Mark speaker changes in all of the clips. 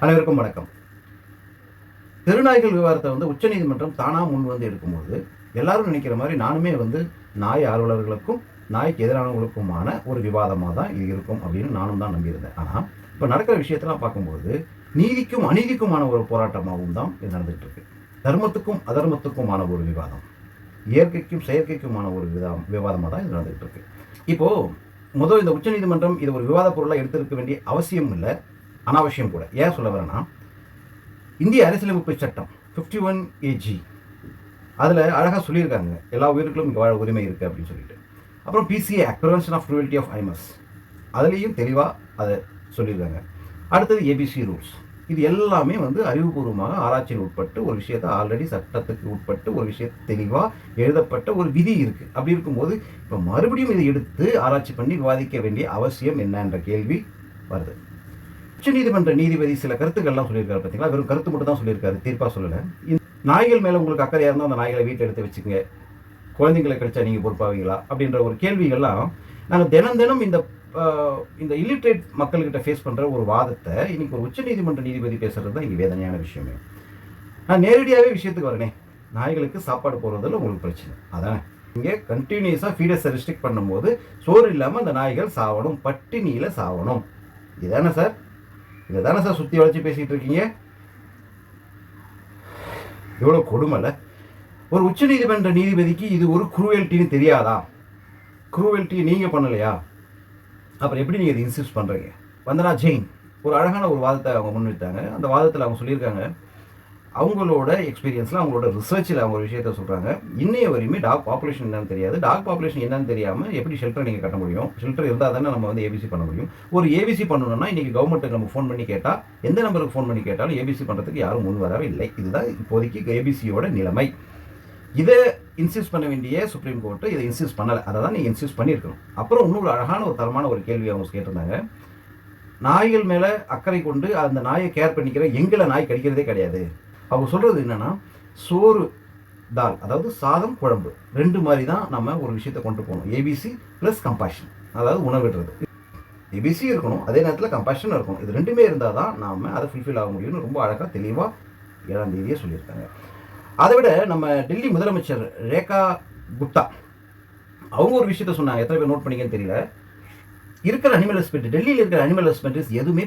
Speaker 1: அனைவருக்கும் வணக்கம். தெருநாய்கள் விவகாரத்தை உச்சநீதிமன்றம் தானா முன் எடுக்கும்போது எல்லாரும் நினைக்கிற மாதிரி நானுமே நாய் ஆர்வலர்களுக்கும் நாய்க்கு எதிரானவங்களுக்குமான ஒரு விவாதமாக தான் இது இருக்கும் அப்படின்னு நானும் தான் நம்பியிருந்தேன். ஆனால் இப்போ நடக்கிற விஷயத்தெல்லாம் பார்க்கும்போது நீதிக்கும் அநீதிக்குமான ஒரு போராட்டமாகவும் தான் இது நடந்துகிட்டு இருக்கு. தர்மத்துக்கும் அதர்மத்துக்குமான ஒரு விவாதம், இயற்கைக்கும் செயற்கைக்குமான ஒரு விவாதமாக தான் இது நடந்துகிட்டு இருக்கு. இப்போது இந்த உச்சநீதிமன்றம் இது ஒரு விவாத பொருளாக எடுத்திருக்க வேண்டிய அவசியம் இல்லை, அனாவசியம் கூட. ஏன் சொல்ல வரேன்னா, இந்திய அரசியலமைப்பு சட்டம் 51AG அதில் அழகாக சொல்லியிருக்காங்க, எல்லா உயிர்களும் இங்கே வாழ உரிமை இருக்குது அப்படின்னு சொல்லிட்டு. அப்புறம் PCA act, prevention of cruelty of animals, அதுலேயும் தெளிவாக அதை சொல்லியிருக்காங்க. அடுத்தது ABC ரூல்ஸ். இது எல்லாமே அறிவுபூர்வமாக ஆராய்ச்சியில் உட்பட்டு ஒரு விஷயத்தை ஆல்ரெடி சட்டத்துக்கு உட்பட்டு ஒரு விஷயத்தை தெளிவாக எழுதப்பட்ட ஒரு விதி இருக்குது. அப்படி இருக்கும்போது இப்போ மறுபடியும் இதை எடுத்து ஆராய்ச்சி பண்ணி விவாதிக்க வேண்டிய அவசியம் என்னன்ற கேள்வி வருது. உச்சநீதிமன்ற நீதிபதி சில கருத்துக்கள்லாம் சொல்லியிருக்காரு. பார்த்தீங்களா, வெறும் கருத்து மட்டும் தான் சொல்லியிருக்காரு, தீர்ப்பாக சொல்லலை. நாய்கள் மேலே உங்களுக்கு அக்கறையாக இருந்தால் அந்த நாய்களை வீட்டில் எடுத்து வச்சுக்கோங்க, குழந்தைங்களை கிடைச்சா நீங்கள் பொறுப்பாவீங்களா அப்படின்ற ஒரு கேள்விகள்லாம் நாங்கள் தினம் இந்த இல்லிட்ரேட் மக்கள்கிட்ட ஃபேஸ் பண்ணுற ஒரு வாதத்தை இன்னைக்கு ஒரு உச்சநீதிமன்ற நீதிபதி பேசுகிறது தான் இங்கே வேதனையான விஷயமே. நான் நேரடியாகவே விஷயத்துக்கு வரேனே, நாய்களுக்கு சாப்பாடு போடுறதில் உங்களுக்கு பிரச்சனை அதானே. இங்கே கண்டினியூஸாக ஃபீடர்ஸை ரெஸ்ட்ரிக்ட் பண்ணும்போது சோறு இல்லாமல் அந்த நாய்கள் சாவணும், பட்டினியில் சாவணும். இதானே சார், இதை தானே சார் சுற்றி வளைச்சி பேசிகிட்டு இருக்கீங்க? எவ்வளோ கொடுமைல. ஒரு உச்சநீதிமன்ற நீதிபதிக்கு இது ஒரு குரூவல்ட்டின்னு தெரியாதா? குரூவல்ட்டி நீங்கள் பண்ணலையா? அப்புறம் எப்படி நீங்கள் இதை இன்சிஸ்ட் பண்ணுறீங்க? வந்தனா ஜெயின் ஒரு அழகான ஒரு வாதத்தை அவங்க முன்வைத்தாங்க. அந்த வாதத்தில் அவங்க சொல்லியிருக்காங்க, அவங்களோட எக்ஸ்பீரியன்ஸில் அவங்களோட ரிசர்ச்சில் அவங்க ஒரு விஷயத்த சொல்கிறாங்க. இன்னைய வரையுமே டாக் பாப்புலேஷன் என்னன்னு தெரியாது. டாக் பாப்புலேஷன் என்னன்னு தெரியாமல் எப்படி ஷெல்டர் நீங்கள் கட்ட முடியும்? ஷெல்டர் இருந்தால் தானே நம்ம ABC பண்ண முடியும். ஒரு ABC பண்ணணும்னா இன்றைக்கி கவர்மெண்ட்டுக்கு நம்ம ஃபோன் பண்ணி கேட்டால், எந்த நம்பருக்கு ஃபோன் பண்ணி கேட்டாலும் ABC பண்ணுறதுக்கு யாரும் முன் வரவே இல்லை. இதுதான் இப்போதைக்கு ABCயோட நிலைமை. இதை இன்சிஸ்ட் பண்ண வேண்டிய சுப்ரீம் கோர்ட்டு இதை இன்சிஸ்ட் பண்ணலை, அதை தான் நீங்கள் இன்சிஸ்ட் பண்ணியிருக்கணும். அப்புறம் இன்னொரு அழகான ஒரு தரமான ஒரு கேள்வி அவங்க கேட்டிருந்தாங்க. நாய்கள் மேலே அக்கறை கொண்டு அந்த நாயை கேர் பண்ணிக்கிற எங்களை நாய் கடிக்கிறதே கிடையாது. அவங்க சொல்கிறது என்னென்னா, சோறு தால், அதாவது சாதம் குழம்பு, ரெண்டு மாதிரி தான் நம்ம ஒரு விஷயத்தை கொண்டு போகணும். ABC ப்ளஸ் கம்பேஷன், அதாவது உணவிடுறது. ABC இருக்கணும், அதே நேரத்தில் கம்பேஷன் இருக்கணும். இது ரெண்டுமே இருந்தால் தான் நாம் அதை ஃபுல்ஃபில் ஆக முடியும்னு ரொம்ப அழகாக தெளிவாக 7ஆம் தேதியே சொல்லியிருக்காங்க. அதை விட நம்ம டெல்லி முதலமைச்சர் ரேகா குப்தா அவங்க ஒரு விஷயத்த சொன்னாங்க, எத்தனை பேர் நோட் பண்ணிங்கன்னு தெரியல. இருக்கிற அனிமல் ஹஸ்பெண்டரி, டெல்லியில் இருக்கிற அனிமல் ஹஸ்பெண்டரிஸ் எதுவுமே,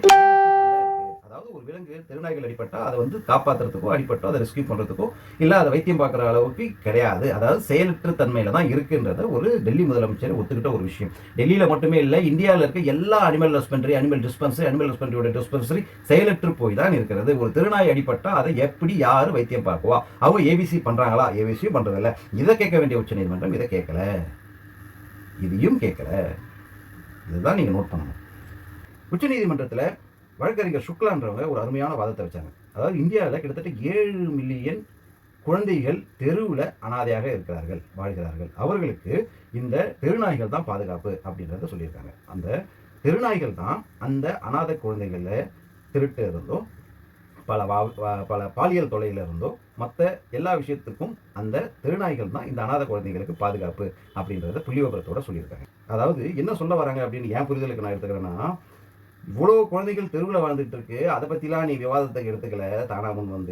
Speaker 1: அதாவது ஒரு விலங்கு தெருநாய்கள் அடிப்பட்டால் அதை காப்பாற்றுறதுக்கோ அடிப்பட்டோ அதை ரெஸ்கியூ பண்ணுறதுக்கோ இல்லை அதை வைத்தியம் பார்க்குற அளவுக்கு கிடையாது. அதாவது செயலற்ற தன்மையில் தான் இருக்குன்றத ஒரு டெல்லி முதலமைச்சர் ஒத்துக்கிட்ட ஒரு விஷயம். டெல்லியில் மட்டுமே இல்லை, இந்தியாவில் இருக்க எல்லா அனிமல் ஹஸ்பெண்டரி, அனிமல் ஹஸ்பெண்டரியோட டிஸ்பென்சரி செயலற்று போய் தான் இருக்கிறது. ஒரு திருநாய் அடிப்பட்டால் அதை எப்படி யார் வைத்தியம் பார்க்குவா? அவங்க ABC பண்ணுறாங்களா? ABCயும் பண்ணுறதில்ல. இதை கேட்க வேண்டிய உச்சநீதிமன்றம் இதை கேட்கல, இதையும் கேட்கல. இதுதான் நீங்கள் நோட் பண்ணணும். உச்சநீதிமன்றத்தில் வழக்கறிஞர் சுக்லான்றவங்க ஒரு அருமையான வாதத்தை வச்சாங்க. அதாவது இந்தியாவில் கிட்டத்தட்ட 7 மில்லியன் குழந்தைகள் தெருவில் அனாதையாக வாழ்கிறார்கள். அவர்களுக்கு இந்த தெருநாய்கள் தான் பாதுகாப்பு அப்படின்றத சொல்லியிருக்காங்க. அந்த தெருநாய்கள் தான் அந்த அனாதை குழந்தைகளை திருட்டு இருந்தோ, பல பாலியல் தொலையில் இருந்தோ, மற்ற எல்லா விஷயத்துக்கும் அந்த தெருநாய்கள் தான் இந்த அனாதை குழந்தைகளுக்கு பாதுகாப்பு அப்படின்றத புள்ளிவிவரத்தோட சொல்லியிருக்காங்க. அதாவது என்ன சொல்ல வராங்க அப்படின்னு என் புரிதலுக்கு நான் எடுத்துக்கிறேன்னா, இவ்வளோ குழந்தைகள் தெருவில் வாழ்ந்துட்டு இருக்கு, அதை பற்றிலாம் நீ விவாதத்தை எடுத்துக்கல. தானா முன்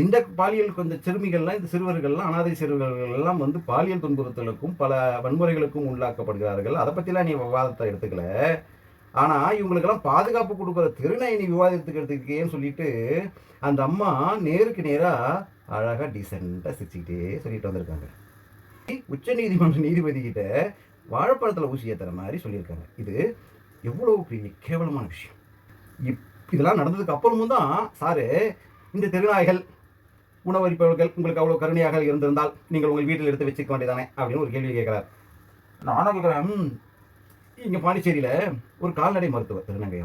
Speaker 1: இந்த பாலியல் கொஞ்சம் சிறுமிகள்லாம், இந்த சிறுவர்கள்லாம், அனாதை சிறுவர்கள்லாம் பாலியல் துன்புறுத்தலுக்கும் பல வன்முறைகளுக்கும் உள்ளாக்கப்படுகிறார்கள், அதை பற்றிலாம் நீ விவாதத்தை எடுத்துக்கல. ஆனால் இவங்களுக்கெல்லாம் பாதுகாப்பு கொடுக்குற தெருநாய் நீ விவாதத்துக்கு எடுத்துக்கேன்னு சொல்லிட்டு அந்த அம்மா நேருக்கு நேராக அழகாக டீசெண்டாக சிரிச்சுக்கிட்டே சொல்லிட்டு வந்திருக்காங்க. உச்சநீதிமன்ற நீதிபதி கிட்ட வாழைப்பழத்தில் ஊசி ஏற்றுற மாதிரி சொல்லியிருக்காங்க. இது எவ்வளோ பெரிய கேவலமான விஷயம். இதெல்லாம் நடந்ததுக்கு அப்புறமும் தான் சாரு, இந்த தெருநாய்கள் உணவளிப்பவர்கள் உங்களுக்கு அவ்வளோ கருணையாக இருந்திருந்தால் நீங்கள் உங்கள் வீட்டில் எடுத்து வச்சுக்க வேண்டியதானே அப்படின்னு ஒரு கேள்வி கேட்குறாரு. நானும் கேட்குறேன், இங்கே பாண்டிச்சேரியில் ஒரு கால்நடை மருத்துவர் திருநங்கை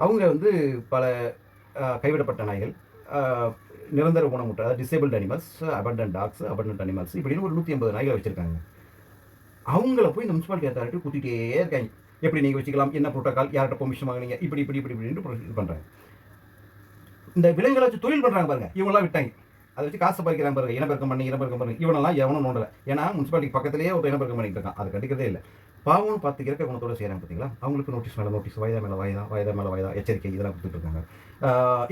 Speaker 1: அவங்க பல கைவிடப்பட்ட நாய்கள், நிரந்தர ஊனமுற்ற, அதாவது disabled animals, abandoned dogs, abandoned animals, இப்படின்னு ஒரு 150 நாய்களை வச்சுருக்காங்க. அவங்கள போய் இந்த முனிசிபாலிட்டி அத்தாரிட்டி கூட்டிகிட்டே இருக்காங்க. எப்படி நீங்கள் வச்சுக்கலாம், என்ன ப்ரோட்டோக்கால், யார்கிட்ட பெர்மிஷன் வாங்கினீங்க, இப்படி இது பண்ணுறாங்க. இந்த விலங்குகளை வச்சு தொழில் பண்ணுறாங்க பாருங்க, இவங்களாம் விட்டாங்க. அதை வச்சு காசு பறிக்கிறாங்க பாருங்க, இனப்பெருக்கம் பண்ணி இவனெல்லாம் எவனும் நோண்டலை. ஏன்னா முனிசிபாலிட்டி பக்கத்திலேயே ஒரு இனப்பெருக்கம் பண்ணிட்டு இருக்கான், அதை கண்டிக்கிறதே இல்லை. பாவம்னு பார்த்து இறக்க குணத்தோட செய்கிறாங்க பார்த்தீங்களா, அவங்களுக்கு நோட்டீஸ் மேலே நோட்டீஸ், வாய்தா மேலே வாய்தா, வாய்தா மேலே வாய்தா, எச்சரிக்கை இதெல்லாம் கொடுத்துட்டு இருக்காங்க.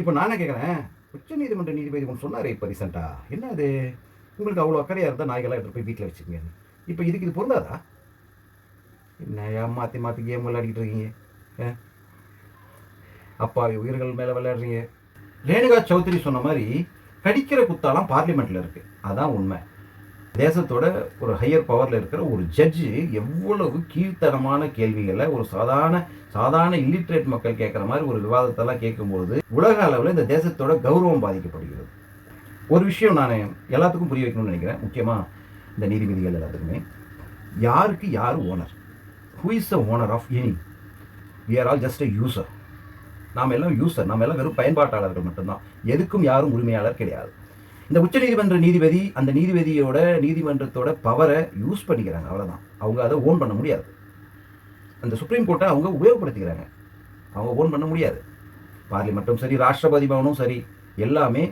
Speaker 1: இப்போ நானே கேட்குறேன், உச்சநீதிமன்ற நீதிபதி ஒன்று சொன்னார் இப்போ ரீசெண்டாக, என்ன அது உங்களுக்கு அவ்வளோ அக்கறையாக இருந்தால் நாய்களாக எடுத்து போய் வீட்டில் வச்சுக்கோங்க. இப்போ இதுக்கு இது பொருந்தாதா? என்ன மாற்றி மாற்றி கேம் விளையாடிட்டு இருக்கீங்க, அப்பாவி உயிர்கள் மேலே விளையாடுறீங்க. ரேணுகா சௌத்ரி சொன்ன மாதிரி கடிக்கிற குத்தாலாம் பார்லிமெண்ட்டில் இருக்குது, அதான் உண்மை. தேசத்தோட ஒரு ஹையர் பவரில் இருக்கிற ஒரு ஜட்ஜு எவ்வளவு கீழ்த்தரமான கேள்விகளை ஒரு சாதாரண இல்லிட்ரேட் மக்கள் கேட்குற மாதிரி ஒரு விவாதத்தெல்லாம் கேட்கும்போது உலக அளவில் இந்த தேசத்தோட கௌரவம் பாதிக்கப்படுகிறது. ஒரு விஷயம் நான் எல்லாத்துக்கும் புரிய வைக்கணும்னு நினைக்கிறேன், முக்கியமாக இந்த நீதிபதிகள் எல்லாத்துக்குமே. யாருக்கு யார் owner? Who is the owner of any? We are all just a user. நாம் எல்லாம் யூசர், நாம் எல்லாம் வெறும் பயன்பாட்டாளர்கள் மட்டும்தான். எதுக்கும் யாரும் உரிமையாளர் கிடையாது. இந்த உச்சநீதிமன்ற நீதிபதி அந்த நீதிபதியோட நீதிமன்றத்தோட பவரை யூஸ் பண்ணிக்கிறாங்க, அவ்வளோதான். அவங்க அதை ஓன் பண்ண முடியாது. அந்த சுப்ரீம் கோர்ட்டை அவங்க உபயோகப்படுத்திக்கிறாங்க, அவங்க ஓன் பண்ண முடியாது. பார்லிமெண்ட்டும் சரி, ராஷ்டிரபதி பவனும் சரி, எல்லாமே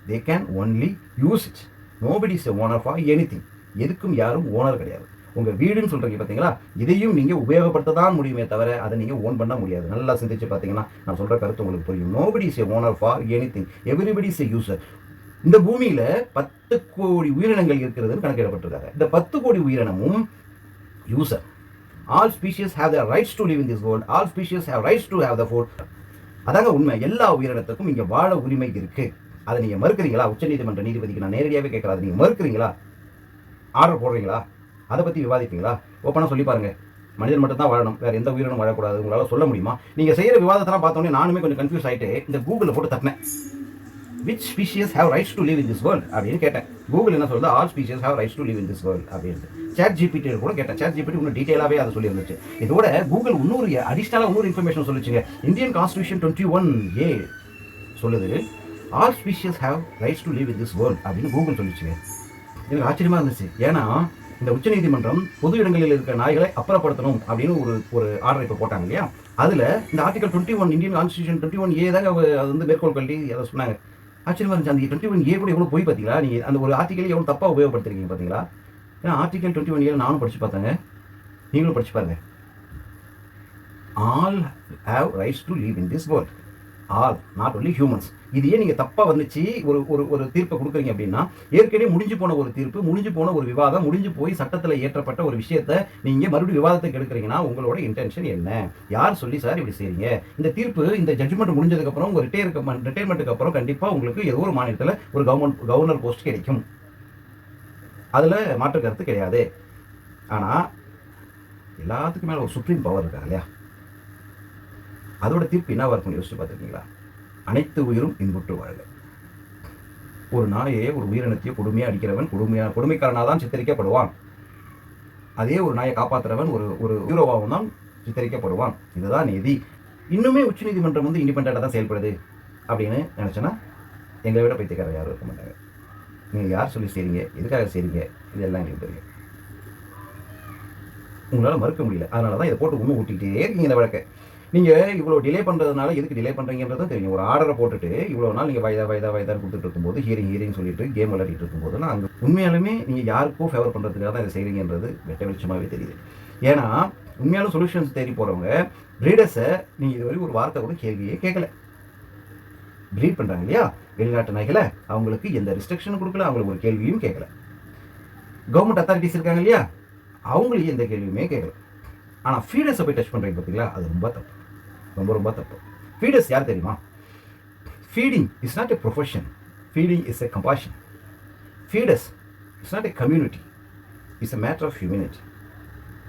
Speaker 1: they can only use it. Nobody is owner for anything. எதுக்கும் யாரும் ஓனர் கிடையாது. உங்கள் வீடுன்னு சொல்கிறீங்க பார்த்தீங்களா, இதையும் நீங்கள் உபயோகப்படுத்த தான் முடியுமே தவிர அதை நீங்கள் ஓன் பண்ண முடியாது. நல்லா சிந்திச்சு பார்த்தீங்கன்னா நான் சொல்கிற கருத்து உங்களுக்கு புரியும். Nobody is owner for anything, everybody is user. இந்த பூமியில 10 கோடி உயிரினங்கள் இருக்கிறதுன்னு கணக்கிடப்பட்டிருக்காங்க. இந்த 10 கோடி உயிரினமும் யூசர். All species have the rights to live in this world. All species have rights to have the food. அதாங்க உண்மை. எல்லா உயிரினத்துக்கும் இங்கே வாழ உரிமை இருக்கு. அதை நீங்கள் மறுக்கிறீங்களா? உச்சநீதிமன்ற நீதிபதிக்கு நான் நேரடியாகவே கேட்கலாம், அதை நீங்கள் மறுக்கிறீங்களா? ஆர்டர் போடுறீங்களா? அதை பற்றி விவாதிப்பீங்களா? ஓப்பனாக சொல்லி பாருங்க. மனிதன் மட்டும் தான் வாழணும், வேறு எந்த உயிரினும் வாழக்கூடாது. உங்களால் சொல்ல முடியுமா? நீங்கள் செய்கிற விவாதத்தெல்லாம் பார்த்தோன்னே நானுமே கொஞ்சம் கன்ஃபியூஸ் ஆகிட்டு இந்த கூகுளில் போட்டு தட்டினேன், which species have rights to live in this world அப்படின்னு கேட்டேன். கூகுள் என்ன சொல்லுது? all species have rights to live in this world அப்படின்னு. சாட் ஜிபிடி கூட கேட்டேன். சாட் ஜிபிடி இன்னும் டீட்டெயிலாகவே அதை சொல்லியிருந்துச்சு. இதோட கூகுள் இன்னொரு இன்ஃபர்மேஷன் சொல்லிச்சுங்க. இந்தியன் கான்ஸ்டியூஷன் 21A சொல்லுது all species have rights to live in this world அப்படின்னு கூகுள் சொல்லிச்சுங்க. எனக்கு ஆச்சரியமாக இருந்துச்சு. ஏன்னா இந்த உச்சநீதிமன்றம் பொது இடங்களில் இருக்கிற நாய்களை அப்புறப்படுத்தணும் அப்படின்னு ஒரு ஆர்டர் இப்போ போட்டாங்க இல்லையா, அதில் இந்த ஆர்டிகல் 21 இந்தியன் கான்ஸ்டியூஷன் 21A தாங்க அது வந்து மேற்கோள் கல்வி அதை சொன்னாங்க. ஆச்சரியமாக இருந்துச்சு. அந்த 21A கூட எவ்வளோ போய் பார்த்தீங்களா? நீங்கள் அந்த ஒரு ஆர்டிக்கல் எவ்வளோ தப்பாக உபயோகப்படுத்துறீங்க பார்த்தீங்களா? ஏன்னா ஆர்டிகல் 21A நானும் படித்து பார்த்தாங்க, நீங்களும் படித்து பாருங்க. All have rights to live in this world. All, not only humans. இது ஏன் நீங்கள் தப்பாக வந்துச்சு ஒரு தீர்ப்பை கொடுக்குறீங்க அப்படின்னா, ஏற்கனவே முடிஞ்சு போன ஒரு தீர்ப்பு, முடிஞ்சு போன ஒரு விவாதம், முடிஞ்சு போய் சட்டத்தில் ஏற்றப்பட்ட ஒரு விஷயத்தை நீங்கள் மறுபடியும் விவாதத்துக்கு எடுக்கிறீங்கன்னா உங்களோட இன்டென்ஷன் என்ன? யார் சொல்லி சார் இப்படி செய்றீங்க? இந்த தீர்ப்பு, இந்த ஜட்ஜ்மெண்ட் முடிஞ்சதுக்கப்புறம் உங்கள் ரிட்டையர்மெண்ட்டுக்கு அப்புறம் கண்டிப்பாக உங்களுக்கு ஏதோ ஒரு மாநிலத்தில் ஒரு கவர்னர் போஸ்ட் கிடைக்கும், அதில் மாற்று கருத்து கிடையாது. ஆனால் எல்லாத்துக்கும் மேலே ஒரு சுப்ரீம் பவர் இருக்காங்க இல்லையா, அதோட தீர்ப்பு என்னவா இருக்கும்னு யோசிச்சு பார்த்துருக்கீங்களா? அனைத்து உயிரும் இன்புற்று வாழ்க. ஒரு நாயை, ஒரு உயிரினத்தையோ கொடுமையாக அடிக்கிறவன் கொடுமைக்காரனாக தான் சித்தரிக்கப்படுவான். அதே ஒரு நாயை காப்பாற்றுறவன் ஒரு ஹீரோவாகவும் தான் சித்தரிக்கப்படுவான். இதுதான் நீதி. இன்னுமே உச்சநீதிமன்றம் வந்து இண்டிபெண்டாக தான் செயல்படுது அப்படின்னு நினச்சோன்னா எங்களை விட பைத்தியக்காரர் யாரும் இருக்க மாட்டாங்க. நீங்கள் யார் சொல்லி செய்றீங்க, எதுக்காக செய்றீங்க, இதெல்லாம் எங்களுக்கு தெரியும். உங்களால் மறுக்க முடியல, அதனால தான் இதை போட்டு ஒன்று ஊட்டிக்கிட்டே இருக்கீங்க இந்த வழக்கை. நீங்கள் இவ்வளோ டிலே பண்ணுறதுனால எதுக்கு டிலே பண்ணுறீங்கன்றதும் தெரியும். ஒரு ஆர்டரை போட்டுட்டு இவ்வளோ நாள் நீங்கள் வயதான்னு கொடுத்துட்டு இருக்கும்போது ஹியரிங் சொல்லிட்டு கேம் விளையாடிட்டு இருக்கும்போது நான் அங்கே உண்மையாலுமே நீங்கள் யாருக்கும் ஃபேவர் பண்ணுறதுக்காக தான் இதை செய்கிறீங்கன்றது வெட்ட வெளிச்சமாகவே தெரியுது. ஏன்னா உண்மையாலும் சொல்யூஷன்ஸ் தேடி போகிறவங்க ப்ரீடர்ஸை நீங்கள் இது வரைக்கும் ஒரு வார்த்தை கூட கேள்வியே கேட்கல. ப்ரீட் பண்ணுறாங்க இல்லையா வெளிநாட்டு நாய்களை, அவங்களுக்கு எந்த ரெஸ்ட்ரிக்ஷனும் கொடுக்கல, அவங்களுக்கு ஒரு கேள்வியும் கேட்கல. கவர்மெண்ட் அத்தாரிட்டிஸ் இருக்காங்க இல்லையா, அவங்களையும் எந்த கேள்வியுமே கேட்கல. ஆனால் ஃபீடர்ஸை போய் டச் பண்ணுறீங்க பார்த்தீங்களா, அது ரொம்ப தப்பு, ரொம்ப தப்பு. ஃபீடர்ஸ் யார் தெரியுமா? Feeding is not a profession, feeding is a compassion. Feeders is not a community, it's a matter of humanity.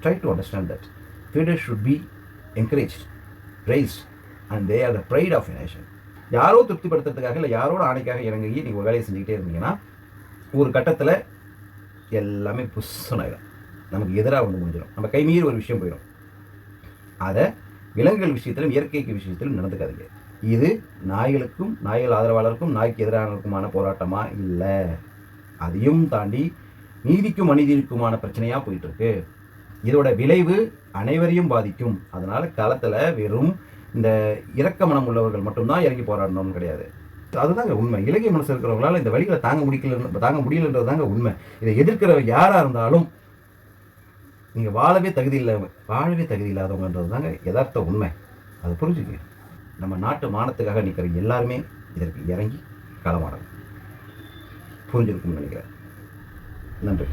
Speaker 1: Try to understand that. Feeders should be encouraged, praised, and they are the pride of a nation. யாரோ திருப்திப்படுத்துறதுக்காக இல்லை யாரோட ஆணைக்காக இறங்கி நீங்கள் ஒரு வேலையை செஞ்சுக்கிட்டே இருந்தீங்கன்னா ஒரு கட்டத்தில் எல்லாமே புஷ்ஷனாயிடும், நமக்கு எதிராக வந்து முடிஞ்சிடும், நம்ம கைமீறி ஒரு விஷயம் போயிடும். அதை விலங்குகள் விஷயத்திலும் இயற்கைக்கு விஷயத்திலும் நடந்துக்காதீங்க. இது நாய்களுக்கும் நாய்கள் ஆதரவாளருக்கும் நாய்க்கு எதிரானவருக்குமான போராட்டமாக இல்லை, அதையும் தாண்டி நீதிக்கும் அநீதிக்குமான பிரச்சனையாக போயிட்டுருக்கு. இதோட விளைவு அனைவரையும் பாதிக்கும். அதனால் காலத்தில் வெறும் இந்த இரக்க மனம் உள்ளவர்கள் மட்டும்தான் இறங்கி போராடணும்னு கிடையாது. அதுதாங்க உண்மை. இலக்கிய மனசு இருக்கிறவங்களால இந்த வழிகளை தாங்க முடியலன்றது தாங்க உண்மை. இதை எதிர்க்கிற யாராக இருந்தாலும் நீங்கள் வாழவே தகுதி இல்லாதவங்கன்றது தாங்க யதார்த்த உண்மை. அதை புரிஞ்சுக்க. நம்ம நாட்டு மானத்துக்காக நிற்கிற எல்லாருமே இதற்கு இறங்கி களமாடணும். புரிஞ்சிருக்கும்னு நினைக்கிறேன். நன்றி.